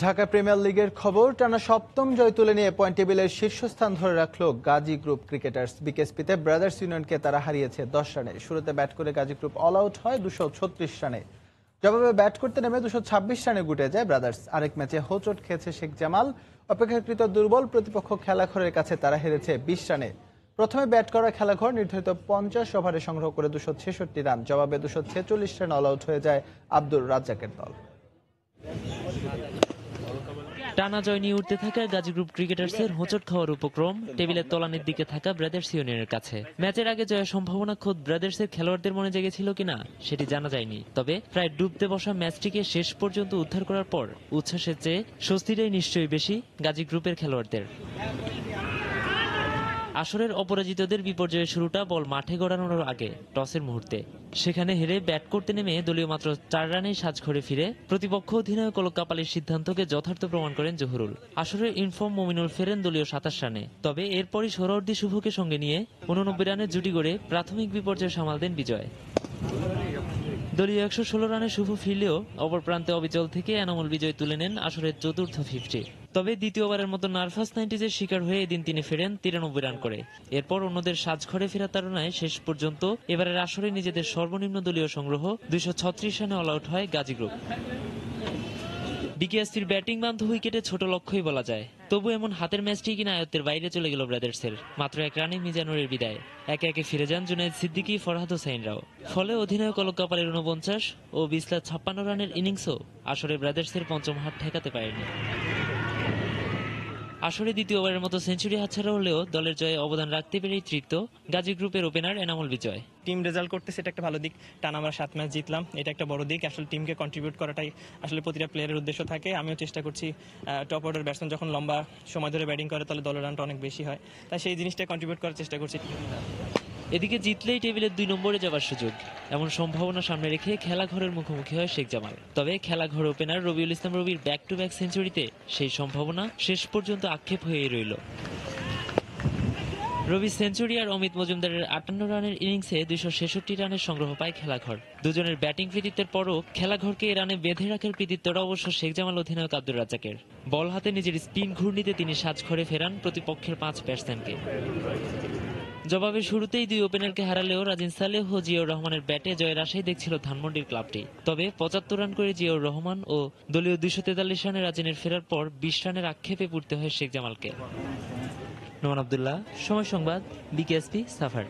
Dhaka premier লিগের খবর, টানা সপ্তম জয় তুলে নিয়ে পয়েন্ট টেবিলের শীর্ষস্থান ধরে রাখল গাজী গ্রুপ ক্রিকেটার্স। বিকেএসপিতে ব্রাদার্স ইউনিয়নকে তারা হারিয়েছে 10 রানে। শুরুতে ব্যাট করে গাজী গ্রুপ অল আউট হয় 236 রানে। জবাবে ব্যাট করতে নেমে 226 রানে গুটে যায় ব্রাদার্স। আরেক ম্যাচে হোঁচট খেয়েছে শেখ জামাল। অপেক্ষাকৃত দুর্বল প্রতিপক্ষ খেলাঘরের কাছে তারা হেরেছে 20 রানে। প্রথমে ব্যাট করা খেলাঘর নির্ধারিত 50 ওভারে সংগ্রহ করে 266 রান। জবাবে 246 রান অল আউট হয়ে যায় আব্দুর রাজ্জাকের দল। টানা জয় নিয়ে উঠতে থাকা গাজী গ্রুপ ক্রিকেটার্সের হোঁচট খাওয়ার উপক্রম টেবিলের তলানির দিকে থাকা ব্রাদার্স ইউনিয়নের কাছে। ম্যাচের আগে জয়ের সম্ভাবনা খোদ ব্রাদার্সের খেলোয়াড়দের মনে জেগেছিল কিনা সেটি জানা যায়নি, তবে প্রায় ডুবতে বসা ম্যাচটিকে শেষ পর্যন্ত উদ্ধার করার পর উচ্ছ্বাসের চেয়ে স্বস্তিটাই নিশ্চয়ই বেশি গাজী গ্রুপের খেলোয়াড়দের। আসরের অপরাজিতদের বিপর্যয়ের শুরুটা বল মাঠে গড়ানোর আগে টসের মুহূর্তে। সেখানে হেরে ব্যাট করতে নেমে দলীয় মাত্র 4 রানেই সাজঘরে ফিরে প্রতিপক্ষ অধিনায়ক অলক কাপালির সিদ্ধান্তকে যথার্থ প্রমাণ করেন জহুরুল। আসরের ইনফর্ম মমিনুল ফেরেন দলীয় 27 রানে, তবে এরপরই সোহরাওয়ার্দী শুভকে সঙ্গে নিয়ে 89 রানের জুটি গড়ে প্রাথমিক বিপর্যয় সামাল দেন বিজয়। দলীয় 116 রানে শুভ ফিরলেও অপর প্রান্তে অবিচল থেকে এনামুল বিজয় তুলে নেন আসরের চতুর্থ 50। তবে দ্বিতীয়বারের মতো নার্ভাস 90s শিকার হয়ে এদিন তিনি ফেরেন 93 রান করে। এরপর অন্যদের সাজঘরে ফেরার তাড়নায় শেষ পর্যন্ত এবারের আসরে নিজেদের সর্বনিম্ন দলীয় সংগ্রহ 236 রানে অল আউট হয় গাজী গ্রুপ। বিকেএসপির ব্যাটিং বান্ধব উইকেটে ছোট লক্ষ্যই বলা যায়, তবু এমন হাতের ম্যাচটি কিনা আয়ত্তের বাইরে চলে গেল ব্রাদার্সের। মাত্র 1 রানে মিজানুরের বিদায়। একে একে ফিরে যান জুনায়েদ সিদ্দিকী, ফরহাদ হোসাইনরাও। ফলে অধিনায়ক অলক কাপালের 49 ও বিসলাত 56 রানের ইনিংসও আসরে ব্রাদার্সের পঞ্চম হার ঠেকাতে পারেনি। আসরে দ্বিতীয়বারের মতো সেঞ্চুরি হাতছাড়া হলেও দলের জয়ে অবদান রাখতে পেরেই তৃপ্ত গাজী গ্রুপের ওপেনার এনামুল বিজয়। টিম রেজাল্ট করতেছে, এটা একটা ভালো দিক। টানা আমরা 7 ম্যাচ জিতলাম, এটা একটা বড় দিক। আসলে টিমকে কন্ট্রিবিউট করাটাই আসলে প্রতিটা প্লেয়ারের উদ্দেশ্য থাকে। আমিও চেষ্টা করছি, টপ অর্ডার ব্যাটসম্যান যখন লম্বা সময় ধরে ব্যাটিং করে তাহলে দলের রানটা অনেক বেশি হয়, তাই সেই জিনিসটা কন্ট্রিবিউট করার চেষ্টা করছি। এদিকে জিতলেই টেবিলের 2 নম্বরে যাবার সুযোগ, এমন সম্ভাবনা সামনে রেখে খেলাঘরের মুখোমুখি হয় শেখ জামাল। তবে খেলাঘর ওপেনার রবিউল ইসলাম রবির ব্যাক টু ব্যাক সেঞ্চুরিতে সেই সম্ভাবনা শেষ পর্যন্ত আক্ষেপ হয়েই রইল। রবি সেঞ্চুরি আর অমিত মজুমদারের 58 রানের ইনিংসে 266 রানের সংগ্রহ পায় খেলাঘর। দুজনের ব্যাটিং কৃতিত্বের পরও খেলাঘরকে এ রানে বেঁধে রাখার কৃতিত্বটা অবশ্য শেখ জামাল অধিনায়ক আব্দুর রাজ্জাকের। বল হাতে নিজের স্পিন ঘূর্ণিতে তিনি সাজঘরে ফেরান প্রতিপক্ষের 5 ব্যাটসম্যানকে। জবাবে শুরুতেই 2 ওপেনারকে হারালেও রাজিন সালেহ ও জিয়াউর রহমানের ব্যাটে জয়ের আশাই দেখছিল ধানমন্ডির ক্লাবটি। তবে 75 রান করে জিয়াউর রহমান ও দলীয় 243 রানে রাজিনের ফেরার পর 20 রানের আক্ষেপে পড়তে হয় শেখ জামালকে। নোমান আব্দুল্লাহ, সময় সংবাদ, বিকেএসপি, সাভার।